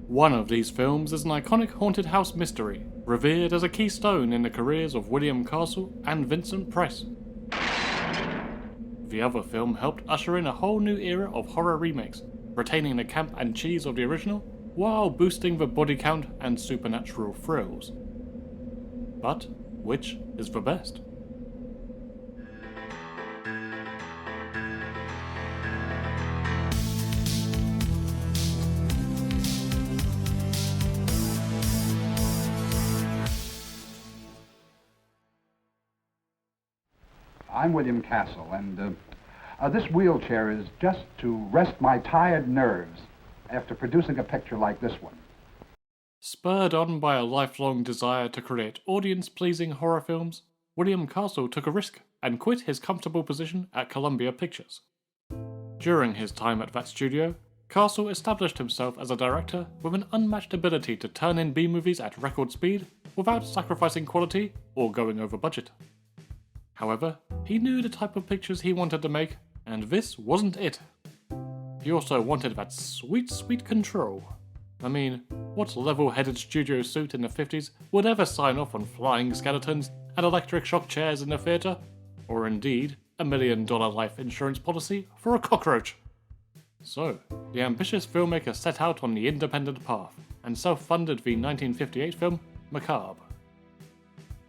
One of these films is an iconic haunted house mystery, revered as a keystone in the careers of William Castle and Vincent Price. The other film helped usher in a whole new era of horror remakes, retaining the camp and cheese of the original, while boosting the body count and supernatural thrills. But which is the best? I'm William Castle, and this wheelchair is just to rest my tired nerves after producing a picture like this one. Spurred on by a lifelong desire to create audience-pleasing horror films, William Castle took a risk and quit his comfortable position at Columbia Pictures. During his time at that studio, Castle established himself as a director with an unmatched ability to turn in B-movies at record speed without sacrificing quality or going over budget. However, he knew the type of pictures he wanted to make, and this wasn't it. He also wanted that sweet, sweet control. I mean, what level-headed studio suit in the 50s would ever sign off on flying skeletons and electric shock chairs in the theatre? Or indeed, $1 million life insurance policy for a cockroach? So, the ambitious filmmaker set out on the independent path, and self-funded the 1958 film Macabre.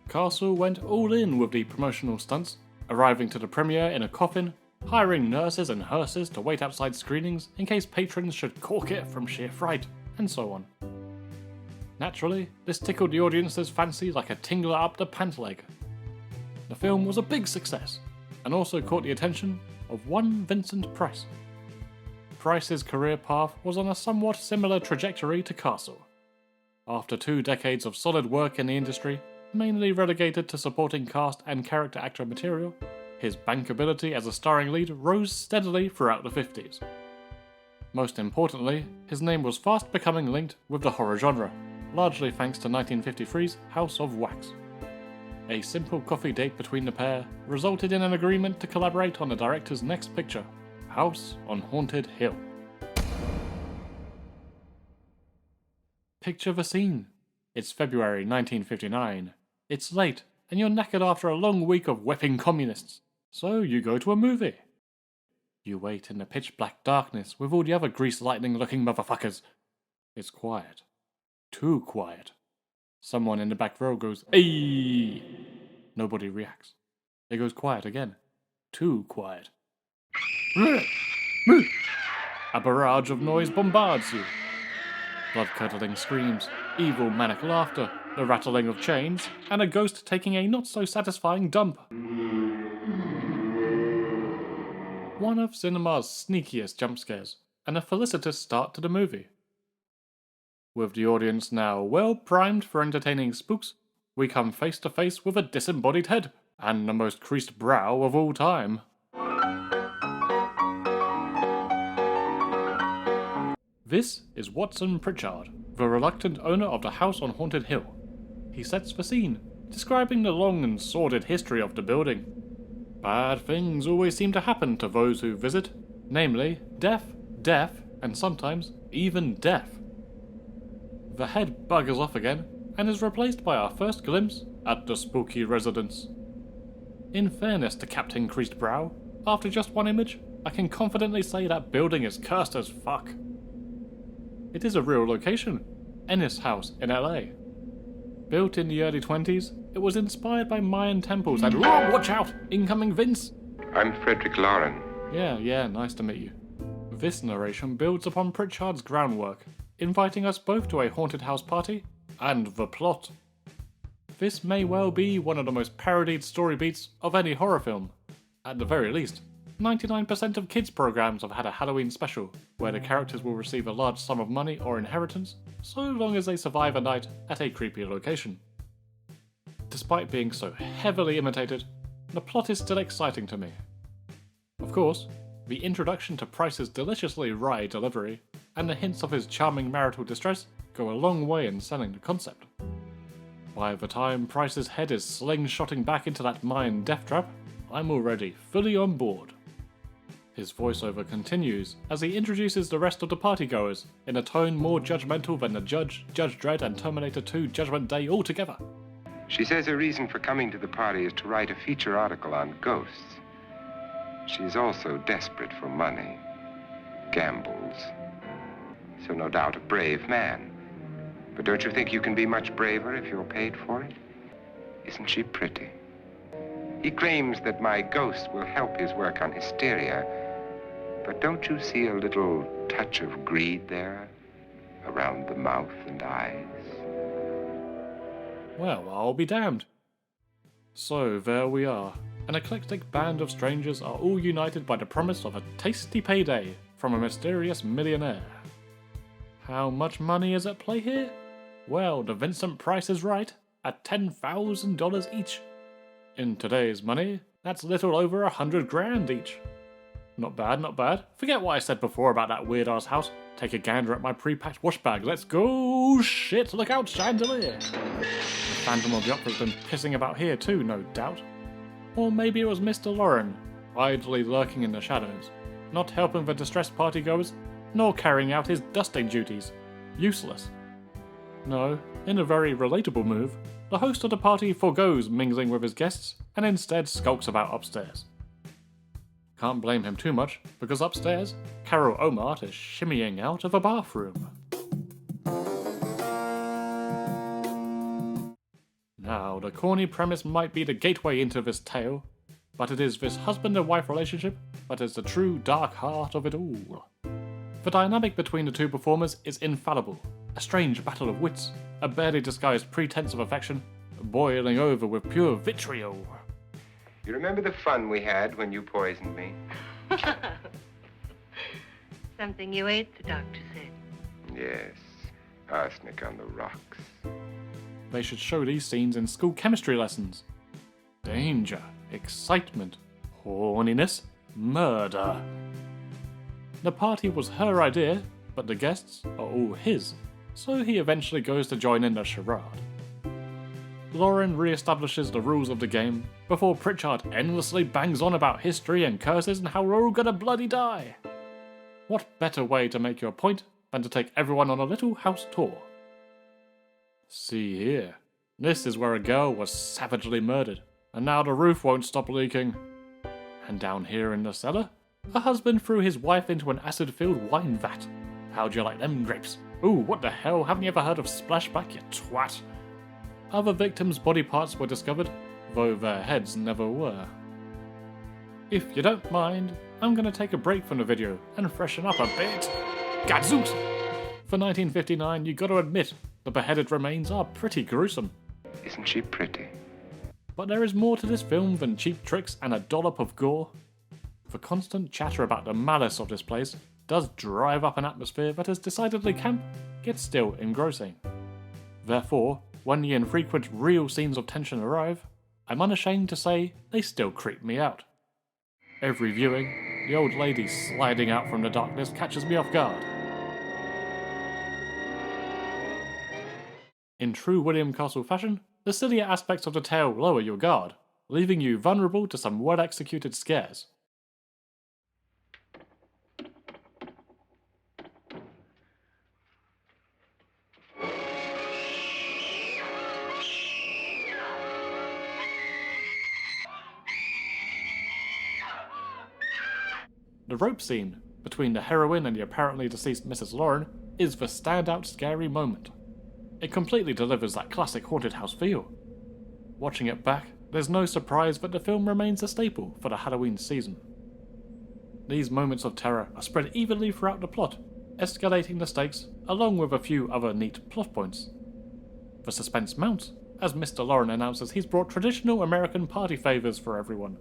Castle went all in with the promotional stunts, arriving to the premiere in a coffin, hiring nurses and hearses to wait outside screenings in case patrons should cork it from sheer fright, and so on. Naturally, this tickled the audience's fancy like a tingler up the pant leg. The film was a big success, and also caught the attention of one Vincent Price. Price's career path was on a somewhat similar trajectory to Castle. After 2 decades of solid work in the industry, mainly relegated to supporting cast and character actor material, his bankability as a starring lead rose steadily throughout the 50s. Most importantly, his name was fast becoming linked with the horror genre, largely thanks to 1953's House of Wax. A simple coffee date between the pair resulted in an agreement to collaborate on the director's next picture, House on Haunted Hill. Picture the scene. It's February 1959. It's late, and you're knackered after a long week of whipping communists, so you go to a movie. You wait in the pitch-black darkness with all the other grease-lightning-looking motherfuckers. It's quiet. Too quiet. Someone in the back row goes, "Ayy!" Nobody reacts. It goes quiet again. Too quiet. A barrage of noise bombards you. Blood-curdling screams, evil manic laughter, the rattling of chains, and a ghost taking a not-so-satisfying dump. One of cinema's sneakiest jump scares, and a felicitous start to the movie. With the audience now well primed for entertaining spooks, we come face to face with a disembodied head, and the most creased brow of all time. This is Watson Pritchard, the reluctant owner of the House on Haunted Hill. He sets the scene, describing the long and sordid history of the building. Bad things always seem to happen to those who visit, namely, death, and sometimes even death. The head buggers off again, and is replaced by our first glimpse at the spooky residence. In fairness to Captain Creased Brow, after just one image, I can confidently say that building is cursed as fuck. It is a real location, Ennis House in LA. Built in the early 20s, it was inspired by Mayan temples and watch out! Incoming Vince! I'm Frederick Lauren. Yeah, nice to meet you. This narration builds upon Pritchard's groundwork, inviting us both to a haunted house party and the plot. This may well be one of the most parodied story beats of any horror film. At the very least, 99% of kids' programs have had a Halloween special, where the characters will receive a large sum of money or inheritance, so long as they survive a night at a creepy location. Despite being so heavily imitated, the plot is still exciting to me. Of course, the introduction to Price's deliciously wry delivery, and the hints of his charming marital distress go a long way in selling the concept. By the time Price's head is slingshotting back into that Mayan death trap, I'm already fully on board. His voiceover continues as he introduces the rest of the partygoers in a tone more judgmental than the Judge, Judge Dredd, and Terminator 2 Judgment Day altogether. She says her reason for coming to the party is to write a feature article on ghosts. She's also desperate for money, gambles. So no doubt a brave man. But don't you think you can be much braver if you're paid for it? Isn't she pretty? He claims that my ghost will help his work on hysteria. But don't you see a little touch of greed there? Around the mouth and eyes? Well, I'll be damned. So there we are. An eclectic band of strangers are all united by the promise of a tasty payday from a mysterious millionaire. How much money is at play here? Well, the Vincent Price is right, at $10,000 each. In today's money, that's little over 100 grand each. Not bad, not bad. Forget what I said before about that weird-ass house. Take a gander at my pre-packed wash bag. Let's go! Shit, look out, chandelier! The Phantom of the Opera's been pissing about here too, no doubt. Or maybe it was Mr. Lauren, idly lurking in the shadows, not helping the distressed partygoers, nor carrying out his dusting duties. Useless. No, in a very relatable move, the host of the party forgoes mingling with his guests and instead skulks about upstairs. Can't blame him too much, because upstairs, Carol Omart is shimmying out of a bathroom. Now, the corny premise might be the gateway into this tale, but it is this husband and wife relationship that is the true dark heart of it all. The dynamic between the two performers is infallible, a strange battle of wits, a barely disguised pretense of affection, boiling over with pure vitriol. You remember the fun we had when you poisoned me? Something you ate, the doctor said. Yes, arsenic on the rocks. They should show these scenes in school chemistry lessons. Danger, excitement, horniness, murder. The party was her idea, but the guests are all his, so he eventually goes to join in the charade. Lauren re-establishes the rules of the game, before Pritchard endlessly bangs on about history and curses and how we're all gonna bloody die. What better way to make your point than to take everyone on a little house tour? See here, this is where a girl was savagely murdered, and now the roof won't stop leaking. And down here in the cellar, a husband threw his wife into an acid-filled wine vat. How'd you like them grapes? Ooh, what the hell, haven't you ever heard of splashback, you twat? Other victims' body parts were discovered, though their heads never were. If you don't mind, I'm gonna take a break from the video and freshen up a bit. Gadzooks! For 1959, you gotta admit, the beheaded remains are pretty gruesome. Isn't she pretty? But there is more to this film than cheap tricks and a dollop of gore. The constant chatter about the malice of this place does drive up an atmosphere that is decidedly camp, yet still engrossing. Therefore, when the infrequent real scenes of tension arrive, I'm unashamed to say they still creep me out. Every viewing, the old lady sliding out from the darkness catches me off guard. In true William Castle fashion, the sillier aspects of the tale lower your guard, leaving you vulnerable to some well-executed scares. The rope scene between the heroine and the apparently deceased Mrs. Lauren is the standout scary moment. It completely delivers that classic haunted house feel. Watching it back, there's no surprise that the film remains a staple for the Halloween season. These moments of terror are spread evenly throughout the plot, escalating the stakes along with a few other neat plot points. The suspense mounts as Mr. Lauren announces he's brought traditional American party favours for everyone.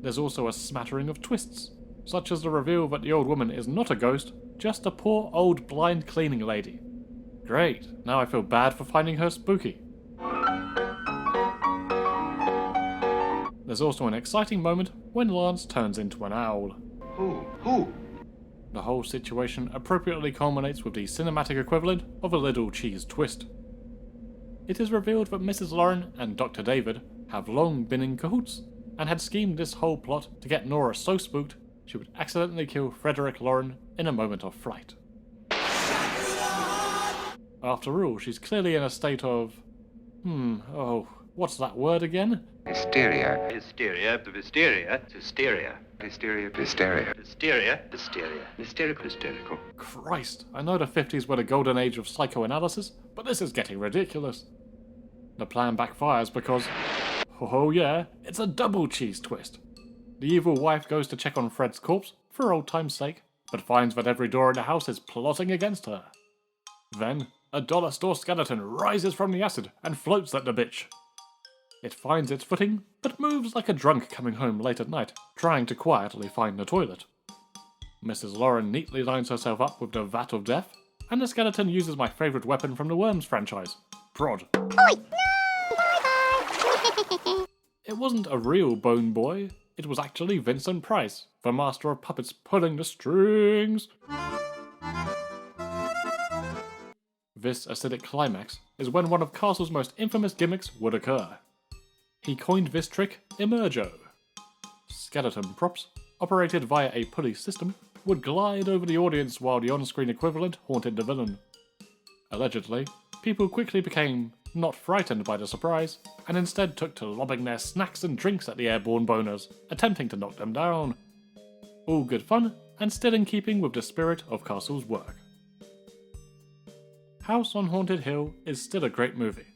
There's also a smattering of twists, such as the reveal that the old woman is not a ghost, just a poor old blind cleaning lady. Great, now I feel bad for finding her spooky. There's also an exciting moment when Lance turns into an owl. Who? The whole situation appropriately culminates with the cinematic equivalent of a little cheese twist. It is revealed that Mrs. Lauren and Dr. David have long been in cahoots, and had schemed this whole plot to get Nora so spooked she would accidentally kill Frederick Lauren in a moment of fright. After all, she's clearly in a state of... what's that word again? Hysteria. Hysteria, hysteria, hysteria. Hysteria. Hysteria. Hysteria, hysteria. Hysterical. Hysterical. Christ, I know the 50s were the golden age of psychoanalysis, but this is getting ridiculous. The plan backfires because... oh yeah, it's a double cheese twist. The evil wife goes to check on Fred's corpse, for old time's sake, but finds that every door in the house is plotting against her. Then, a dollar store skeleton rises from the acid and floats at the bitch. It finds its footing, but moves like a drunk coming home late at night, trying to quietly find the toilet. Mrs. Lauren neatly lines herself up with the vat of death, and the skeleton uses my favourite weapon from the Worms franchise, prod. Oi! It wasn't a real bone boy, it was actually Vincent Price, the master of puppets pulling the strings. This acidic climax is when one of Castle's most infamous gimmicks would occur. He coined this trick Emergo. Skeleton props, operated via a pulley system, would glide over the audience while the on-screen equivalent haunted the villain. Allegedly, people quickly became not frightened by the surprise, and instead took to lobbing their snacks and drinks at the airborne boners, attempting to knock them down. All good fun, and still in keeping with the spirit of Castle's work. House on Haunted Hill is still a great movie.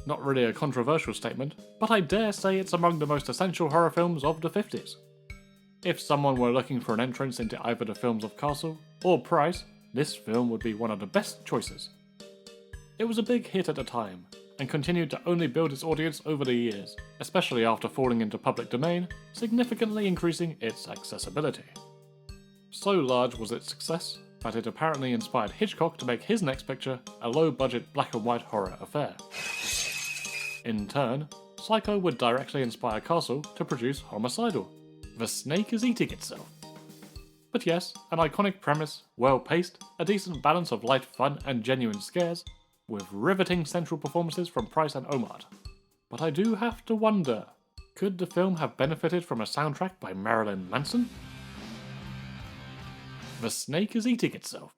Not really a controversial statement, but I dare say it's among the most essential horror films of the 50s. If someone were looking for an entrance into either the films of Castle or Price, this film would be one of the best choices. It was a big hit at the time, and continued to only build its audience over the years, especially after falling into public domain, significantly increasing its accessibility. So large was its success that it apparently inspired Hitchcock to make his next picture a low-budget black-and-white horror affair. In turn, Psycho would directly inspire Castle to produce Homicidal. The snake is eating itself. But yes, an iconic premise, well-paced, a decent balance of light fun and genuine scares, with riveting central performances from Price and Omart. But I do have to wonder, could the film have benefited from a soundtrack by Marilyn Manson? The snake is eating itself.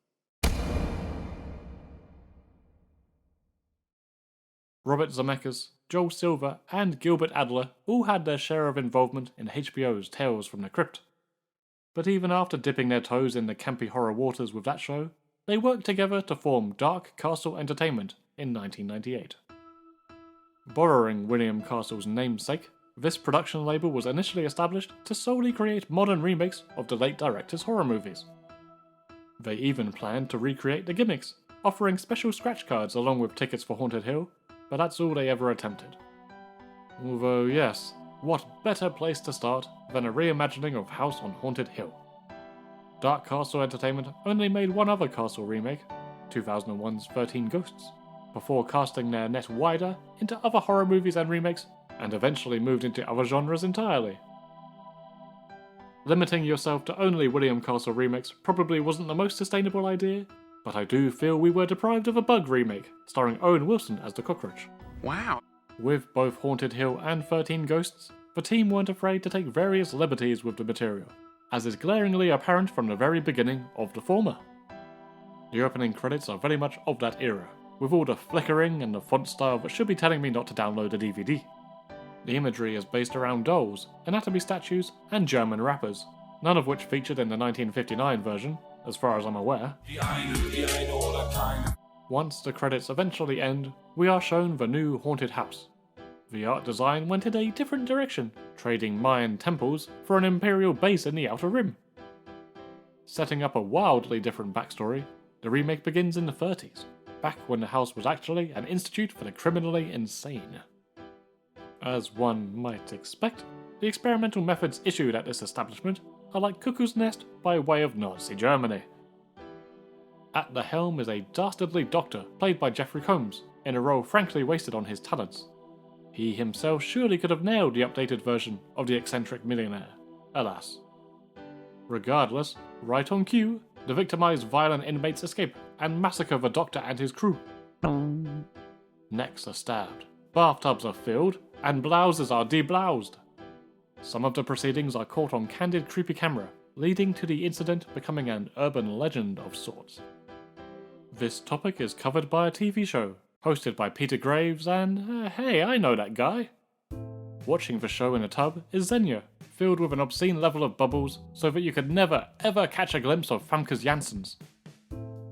Robert Zemeckis, Joel Silver, and Gilbert Adler all had their share of involvement in HBO's Tales from the Crypt. But even after dipping their toes in the campy horror waters with that show, they worked together to form Dark Castle Entertainment in 1998. Borrowing William Castle's namesake, this production label was initially established to solely create modern remakes of the late director's horror movies. They even planned to recreate the gimmicks, offering special scratch cards along with tickets for Haunted Hill, but that's all they ever attempted. Although yes, what better place to start than a reimagining of House on Haunted Hill? Dark Castle Entertainment only made one other Castle remake, 2001's 13 Ghosts, before casting their net wider into other horror movies and remakes, and eventually moved into other genres entirely. Limiting yourself to only William Castle remakes probably wasn't the most sustainable idea, but I do feel we were deprived of a Bug remake, starring Owen Wilson as the cockroach. Wow. With both Haunted Hill and 13 Ghosts, the team weren't afraid to take various liberties with the material, as is glaringly apparent from the very beginning of the former. The opening credits are very much of that era, with all the flickering and the font style that should be telling me not to download a DVD. The imagery is based around dolls, anatomy statues, and German rappers, none of which featured in the 1959 version, as far as I'm aware. Once the credits eventually end, we are shown the new haunted house. The art design went in a different direction, trading Mayan temples for an imperial base in the Outer Rim. Setting up a wildly different backstory, the remake begins in the 30s, back when the house was actually an institute for the criminally insane. As one might expect, the experimental methods issued at this establishment are like Cuckoo's Nest by way of Nazi Germany. At the helm is a dastardly doctor played by Jeffrey Combs, in a role frankly wasted on his talents. He himself surely could have nailed the updated version of the eccentric millionaire, alas. Regardless, right on cue, the victimized violent inmates escape and massacre the doctor and his crew. Necks are stabbed, bathtubs are filled, and blouses are debloused. Some of the proceedings are caught on candid creepy camera, leading to the incident becoming an urban legend of sorts. This topic is covered by a TV show, hosted by Peter Graves and, hey, I know that guy. Watching the show in a tub is Xenia, filled with an obscene level of bubbles so that you could never ever catch a glimpse of Famke's Janssens.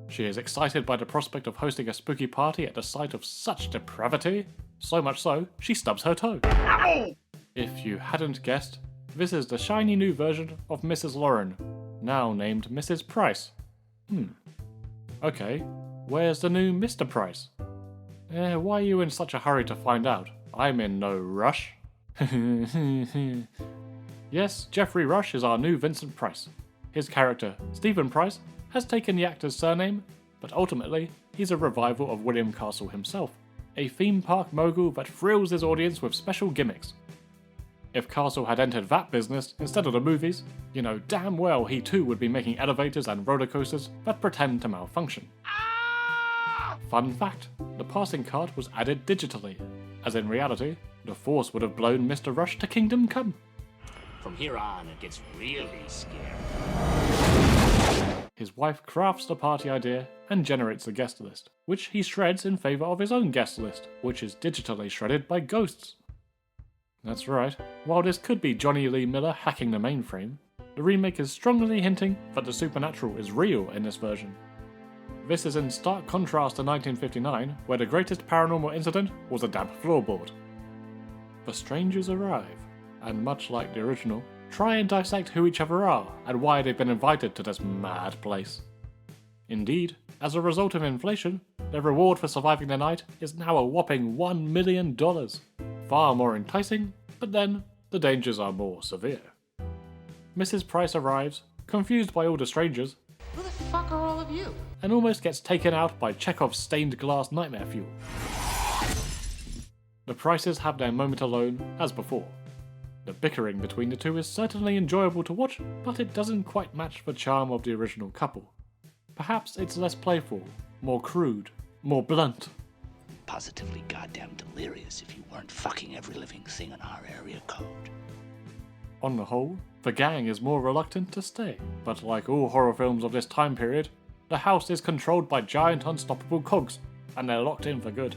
She is excited by the prospect of hosting a spooky party at the sight of such depravity, so much so, she stubs her toe. Ow! If you hadn't guessed, this is the shiny new version of Mrs. Lauren, now named Mrs. Price. Okay, where's the new Mr. Price? Why are you in such a hurry to find out? I'm in no rush. Yes, Jeffrey Rush is our new Vincent Price. His character, Stephen Price, has taken the actor's surname, but ultimately, he's a revival of William Castle himself, a theme park mogul that thrills his audience with special gimmicks. If Castle had entered that business instead of the movies, you know damn well he too would be making elevators and roller coasters that pretend to malfunction. Fun fact, the passing card was added digitally, as in reality, the Force would have blown Mr. Rush to Kingdom Come. From here on, it gets really scary. His wife crafts the party idea and generates a guest list, which he shreds in favour of his own guest list, which is digitally shredded by ghosts. That's right, while this could be Johnny Lee Miller hacking the mainframe, the remake is strongly hinting that the supernatural is real in this version. This is in stark contrast to 1959, where the greatest paranormal incident was a damp floorboard. The strangers arrive, and much like the original, try and dissect who each other are and why they've been invited to this mad place. Indeed, as a result of inflation, their reward for surviving the night is now a whopping $1 million. Far more enticing, but then the dangers are more severe. Mrs. Price arrives, confused by all the strangers, Who the fuck are all of you? and almost gets taken out by Chekhov's stained glass nightmare fuel. The Prices have their moment alone, as before. The bickering between the two is certainly enjoyable to watch, but it doesn't quite match the charm of the original couple. Perhaps it's less playful, more crude, more blunt. Positively goddamn delirious if you weren't fucking every living thing in our area code. On the whole, the gang is more reluctant to stay, but like all horror films of this time period, the house is controlled by giant unstoppable cogs, and they're locked in for good.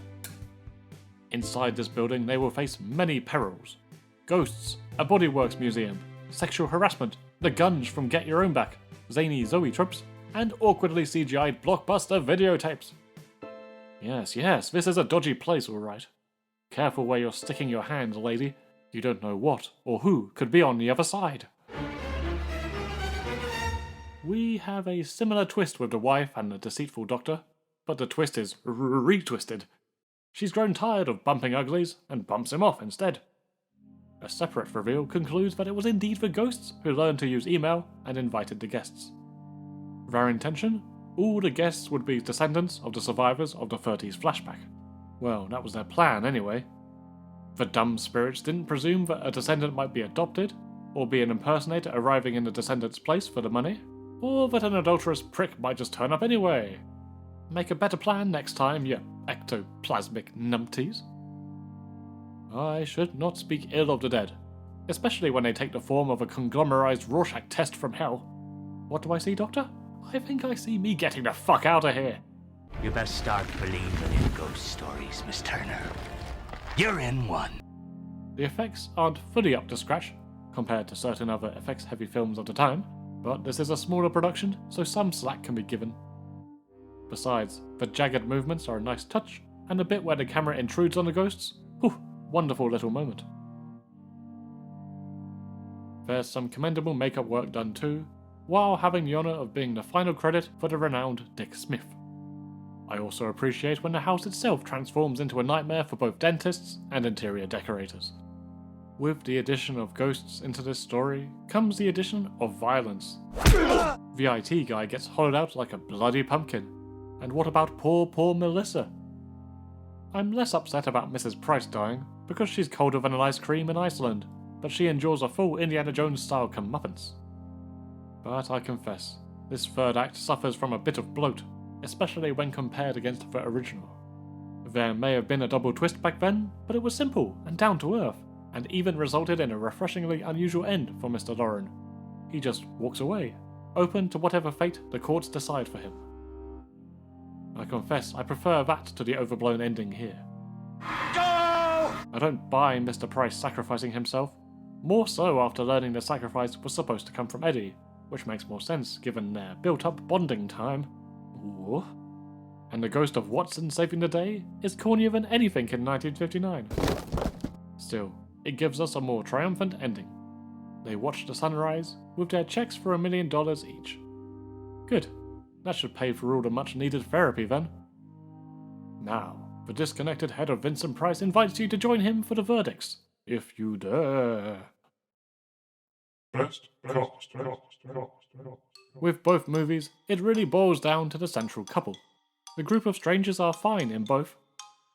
Inside this building they will face many perils. Ghosts, a bodyworks museum, sexual harassment, the gunge from Get Your Own Back, zany Zoe tropes, and awkwardly CGI'd blockbuster videotapes. Yes, this is a dodgy place, alright. Careful where you're sticking your hand, lady. You don't know what or who could be on the other side. We have a similar twist with the wife and the deceitful doctor, but the twist is retwisted. She's grown tired of bumping uglies and bumps him off instead. A separate reveal concludes that it was indeed the ghosts who learned to use email and invited the guests. Their intention? All the guests would be descendants of the survivors of the 30s flashback. Well, that was their plan anyway. The dumb spirits didn't presume that a descendant might be adopted, or be an impersonator arriving in the descendant's place for the money, or that an adulterous prick might just turn up anyway. Make a better plan next time, you ectoplasmic numpties. I should not speak ill of the dead, especially when they take the form of a conglomerized Rorschach test from hell. What do I see, Doctor? I think I see me getting the fuck out of here. You best start believing in ghost stories, Miss Turner. You're in one. The effects aren't fully up to scratch, compared to certain other effects-heavy films of the time, but this is a smaller production, so some slack can be given. Besides, the jagged movements are a nice touch, and the bit where the camera intrudes on the ghosts, wonderful little moment. There's some commendable makeup work done too, while having the honour of being the final credit for the renowned Dick Smith. I also appreciate when the house itself transforms into a nightmare for both dentists and interior decorators. With the addition of ghosts into this story comes the addition of violence. The IT guy gets hollowed out like a bloody pumpkin. And what about poor Melissa? I'm less upset about Mrs. Price dying, because she's colder than an ice cream in Iceland, but she endures a full Indiana Jones-style comeuppance. But I confess, this third act suffers from a bit of bloat, especially when compared against the original. There may have been a double twist back then, but it was simple and down to earth, and even resulted in a refreshingly unusual end for Mr. Lauren. He just walks away, open to whatever fate the courts decide for him. I confess I prefer that to the overblown ending here. Go! I don't buy Mr. Price sacrificing himself, more so after learning the sacrifice was supposed to come from Eddie, which makes more sense given their built-up bonding time. Ooh. And the ghost of Watson saving the day is cornier than anything in 1959. Still, it gives us a more triumphant ending. They watch the sunrise with their checks for $1 million each. Good. That should pay for all the much-needed therapy then. Now, the disconnected head of Vincent Price invites you to join him for the verdicts, if you dare. Best cost. With both movies, it really boils down to the central couple. The group of strangers are fine in both.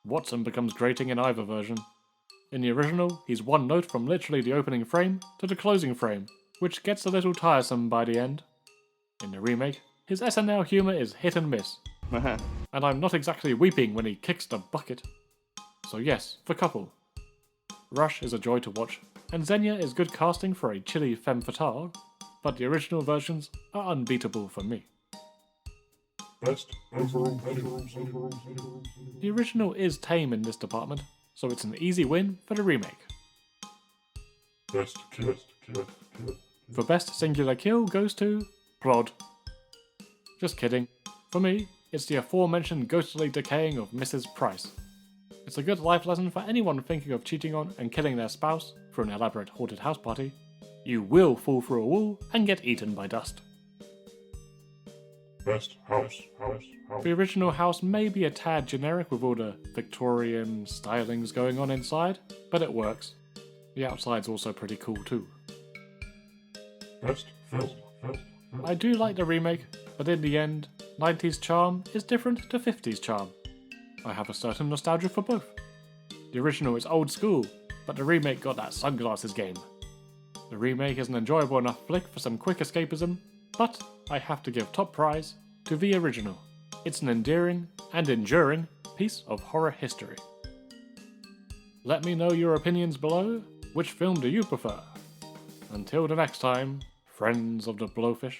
Watson becomes grating in either version. In the original, he's one note from literally the opening frame to the closing frame, which gets a little tiresome by the end. In the remake, his SNL humour is hit and miss. And I'm not exactly weeping when he kicks the bucket. So yes, the couple. Rush is a joy to watch, and Xenia is good casting for a chilly femme fatale, but the original versions are unbeatable for me. Best overall. The original is tame in this department, so it's an easy win for the remake. Best kill. For best singular kill goes to Plod. Just kidding. For me, it's the aforementioned ghostly decaying of Mrs. Price. It's a good life lesson for anyone thinking of cheating on and killing their spouse for an elaborate haunted house party. You will fall through a wall and get eaten by dust. Best house. The original house may be a tad generic with all the Victorian stylings going on inside, but it works. The outside's also pretty cool too. Best film. I do like the remake, but in the end, 90s charm is different to 50s charm. I have a certain nostalgia for both. The original is old school, but the remake got that sunglasses game. The remake is an enjoyable enough flick for some quick escapism, but I have to give top prize to the original. It's an endearing and enduring piece of horror history. Let me know your opinions below. Which film do you prefer? Until the next time, friends of the Blowfish.